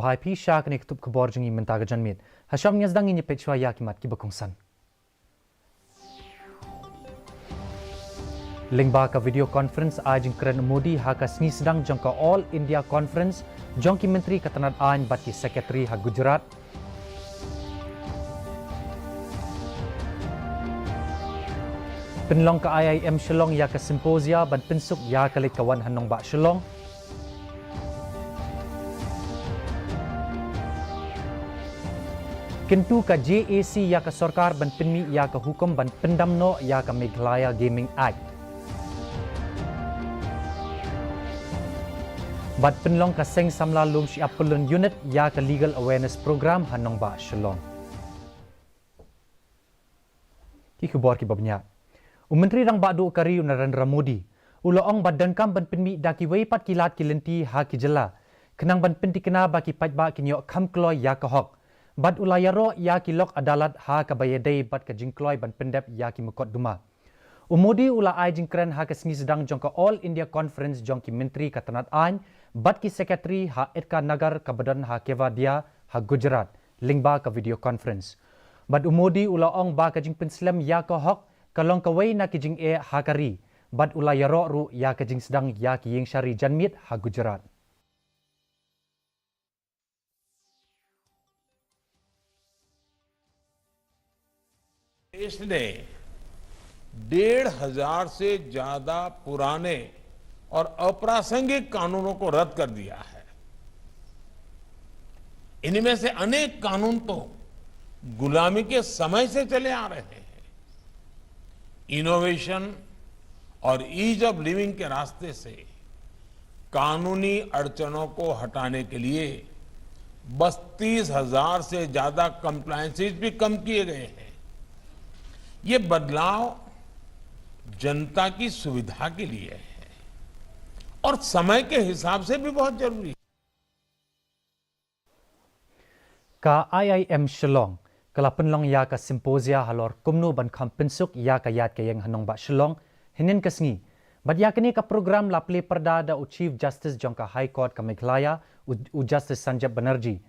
Hai pi sha kene ketup kebor jengi mentaga janmit. Hasham nyasdang ini pechwa ya kimat ki bakungsan. Lingba ka video conference ajing keren Modi haka sni sedang jangka All India Conference jangki menteri katanat an bati sekretari ha Gujarat. Penlong ka IIM Shillong ya ka simposia ban pensuk ya kali kawan hanong ba Shillong. Kentu ka JAC ya ka sarkar ban penmi ya ka hukum ban pendamno ya ka Meghalaya Gaming Act. Bat penlong ka seng samla lum siapulun unit ya ka legal awareness program hanong ba Shillong. Ki kubor ki babnya. Menteri rang badu kari Narendra Modi. Uloong badan kam ban penmi daki weipat kilat kilenti ha ki jela. Kenang ban penti kena baki pajba kinyo kam kloy ya ka hok. Bad ulayaro ya ki lok adalat ha ka bayadai bad ka jingkloy ban pendep ya ki mekot duma. Umodi ula ai jingkren ha ka sengi sedang jongka All India Conference jongki menteri katanat an bad ki sekretari ha etka nagar ka badan ha Kevadia ha Gujarat lingba ka video conference. Bad umodi ula ong ba ka jing penslam ya ka hok kalong kawai na ki jing e ha kari bad ulayaro ru ya ka jing sedang ya ki ying syari janmit ha Gujarat. देश ने 1,500 से ज्यादा पुराने और अप्रासंगिक कानूनों को रद्द कर दिया है। इनमें से अनेक कानून तो गुलामी के समय से चले आ रहे हैं। इनोवेशन और ईज ऑफ लिविंग के रास्ते से कानूनी अड़चनों को हटाने के लिए 32,000 से ज्यादा कंप्लायंसेस भी कम किए गए हैं। ये बदलाव जनता की सुविधा के लिए है और समय के हिसाब से भी बहुत जरूरी है। Ka IIM Shillong kala penlong ya ka simposia halor kumno ban kham pensuk ya ka yat ka yang hanong ba Shillong hinin kasngi bad ya kini ka program laple perda da u Chief Justice jongka High Court ka Meghalaya u Justice Sanjay Banerjee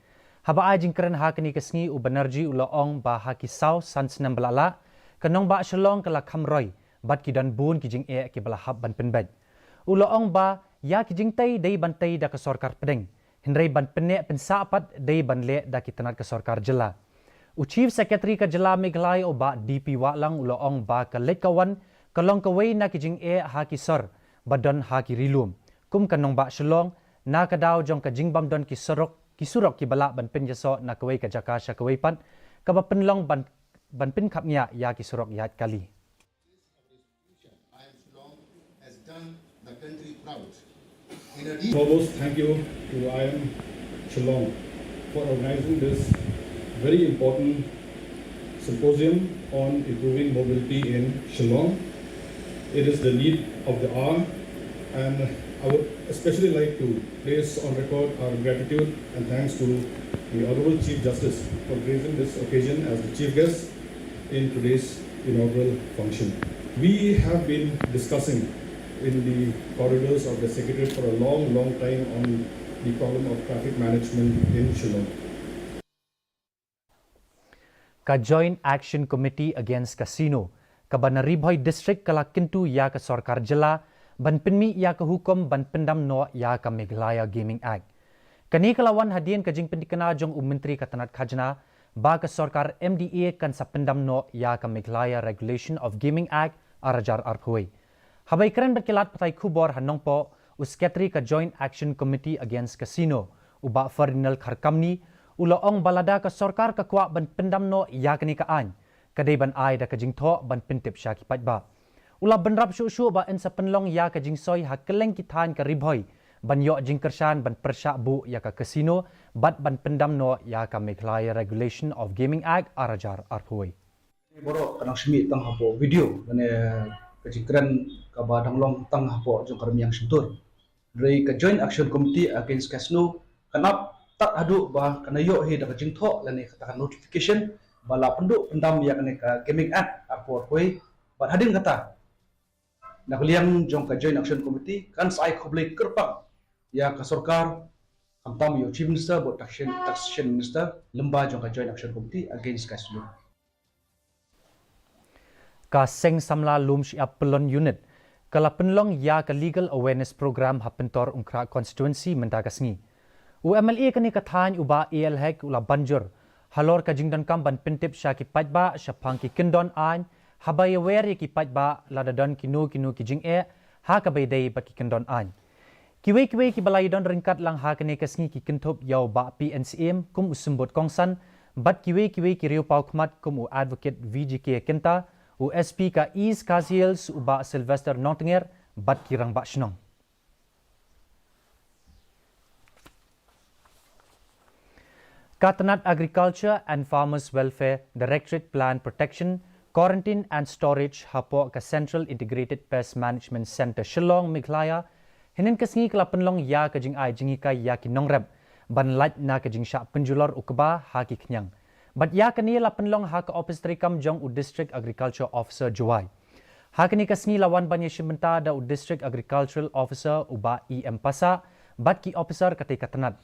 haba ai jingkren ha kini kasngi u Banerjee u laong ba ha ki saw sansnam balala kanong ba Shillong kala khamroi bat ki dan bun ki jing e ki bala hab ban penbaj u laong ba ya ki jing tai dei ban tai da ka sarkar pedeng Henry ban penne pensapat dei ban le da ki tanat ka sarkar jela u Chief Secretary ka jela Meghalaya o ba DP Walang u laong ba ka lekawan kalong kawai na ki jing e ha ki sor badan ha ki rilum kum kanong ba Shillong na ka daw jong ka jing bam don ki surok ki bala ban pen yaso na kawai ka jakasha kawai pan ka ba penlong ban pin khapnya ya ki surok yat kali. IIM Shillong has done the country proud. Foremost, thank you to IIM Shillong for organizing this very important symposium on improving mobility in Shillong. It is the need of the hour, and I would especially like to place on record our gratitude and thanks to the Honorable Chief Justice for gracing this occasion as the chief guest in today's inaugural function. We have been discussing in the corridors of the Secretariat for a long time on the problem of traffic management in Shillong. Ka Joint Action Committee Against Casino ka Banaribhoy District kala kintu ya ka sarkar jela ban penmi ya ka hukum ban pendam no ya ka Meghalaya Gaming Act. Kani kalawan hadian ka jing pendikana jong menteri katanat khajna ba ka sarkar MDA kan sa pendam no ya ka Meghalaya Regulation of Gaming Act arajar arphoi. Habay keren berkilat patay kubor hanong po u Secretary ka Joint Action Committee Against Casino uba Ferdinand Kharkamni uloong balada ka sarkar ka kwa ban pendam no ya kani kaan kadai ban ai da ka jingtho ban pintip sya ki pajba. Ula benrap syu ba en sa penlong ya ka jingsoy ha keleng kithan ka ribhoy ban yo jingkershan ban persya bu ya ka casino bat ban pendam no ya ka Meghalaya Regulation of Gaming Act arajar arphoi. Borok kanang semi tang hapo video dane kejingkran ka badang long tang hapo jong karmi yang sentur. Dari ka Joint Action Committee Against Casino kanap tak adu ba kanayo he da kejingtho lane katakan notification bala penduk pendam ya kane ka Gaming Act apo koi bat hadin kata nak liang jong ka Joint Action Committee kan sai khoblei kerpang ya ka sarkar Kamtam yo Chief Minister bo Taxation Minister lemba jong ka Joint Action Committee against Kaslu. Ka seng samla lum siap pelon unit kala penlong ya ka legal awareness program hapentor ungkra constituency mendagasngi. UMLA kani kathan uba ALHEC ula banjur halor ka jingdan kam ban pentip sya ki pajba sya phang ki kindon an habai aware ki pajba ladadon kinu ki jing ha ka bai dei bat ki kindon an. Kiwe ki balai don ringkat lang ha kani kasngi ki kintop yau ba PNCM kum usumbot kongsan bat kiwe ki riu pau khmat kum u advocate VGK kenta u SP ka East Kazils uba Sylvester Nottinger bat kirang ba shnong. Katanat Agriculture and Farmers Welfare Directorate Plan Protection, Quarantine and Storage hapo ka Central Integrated Pest Management Center Shillong Meghalaya hinin kasngi kala penlong ya ka jing ai jingi kai ya ki nongrep ban lat na ka jing sha penjulor ukba ha ki knyang. Bat ya kani la penlong ha ka office trikam jong u District Agriculture Officer Juwai. Ha kani kasngi lawan ban yeshimenta da u District Agricultural Officer uba EM Pasa bat ki officer katai katanat.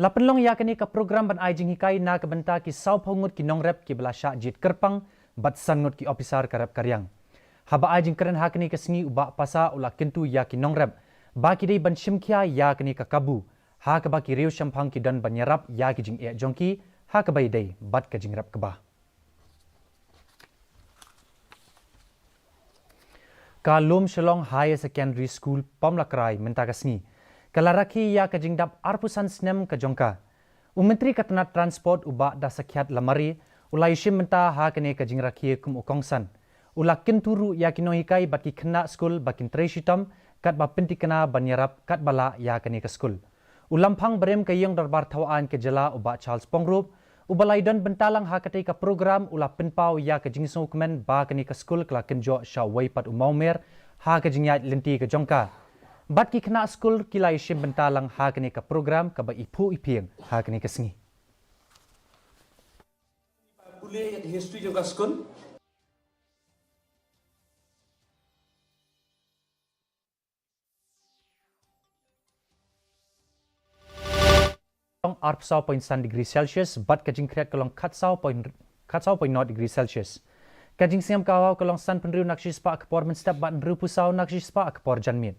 La penlong ya kani ka program ban ai jingi kai na ka benta ki sau phongut ki nongrep ki bala sha jit kerpang bat sangut ki officer karap karyang. Haba ai jing keren ha kani kasngi uba pasa ula kintu ya ki nongrep. Baki dei ban shimkya ya kani ka kabu. Ha ka baki riu shampang ki dan ban yarap ya ki jing jongki ha ka bai dei bat ka jing rap ka ba. Ka Lum Shillong Higher Secondary School Pamlakrai mentakasngi. Kalaraki ya ka jing dap arpusan snem ka jongka. Menteri Katanat Transport uba da sakyat lamari ulai shim menta ha kani ka jing rakhi kum ukongsan. Ula kinturu ya kinohikai bat ki khna school bakin treshitam kat ba pinti kana banyarap kat bala ya kani ka school. Ulampang berem ka yang darbar thawaan ke jela uba Charles Pongrup ubalai don bentalang ha katai ka program ula pinpau ya ka jingso kemen ba kani ka school kala kenjo sha wai pat umaumer ha ka jingyat lenti ka jongka. Bat ki khna school kilai shim bentalang ha kani ka program ka ba ipu ipieng ha kani ka sngi. Kuliah history juga school. Arpsau point san degree Celsius, bat kajing kreat kalong katsau point not degree Celsius. Kajing siam kawau kalong san penriu nakshis pa akpor menstep bat nriu pusau nakshis pa akpor janmin.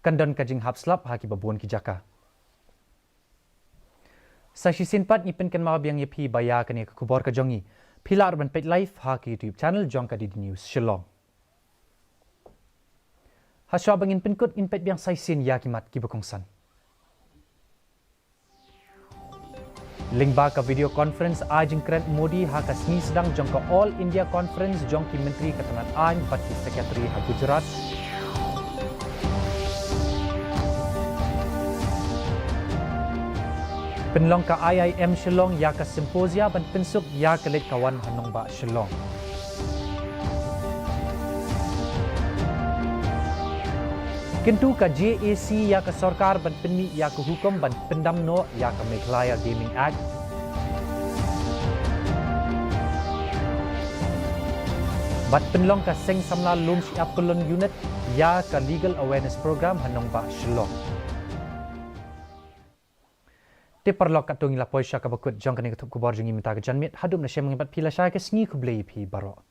Kandon kajing hapslap haki babuan ki jaka. Sa shisin pat ipin kan mga biyang yepi baya kani kakubor ka jongi. Pila Urban Pet Life haki YouTube channel jong ka di news Shillong. Haswa bangin pinkut inpet biyang saisin yakimat kibakongsan. Link ba ka video conference ajing kren Modi ha ka sni sedang jong ka All India Conference jong ki Menteri Katanat An bat ki Secretary ha Gujarat. Penlong ka IIM Shillong ya ka simposia ban pensuk ya kelit kawan hanong ba Shillong. Kintu ka JAC ya ka sarkar ban pinmi ya ka hukum ban pendam no ya ka Meghalaya Gaming Act. Bat penlong ka seng samla lum siap kulon unit ya ka legal awareness program hanong ba Shillong. Te perlok katung ila poisya ka bakut jong kani ketup kubor jongi minta ke janmit hadum na syem ngibat pila syai ke sngi kublei pi baro.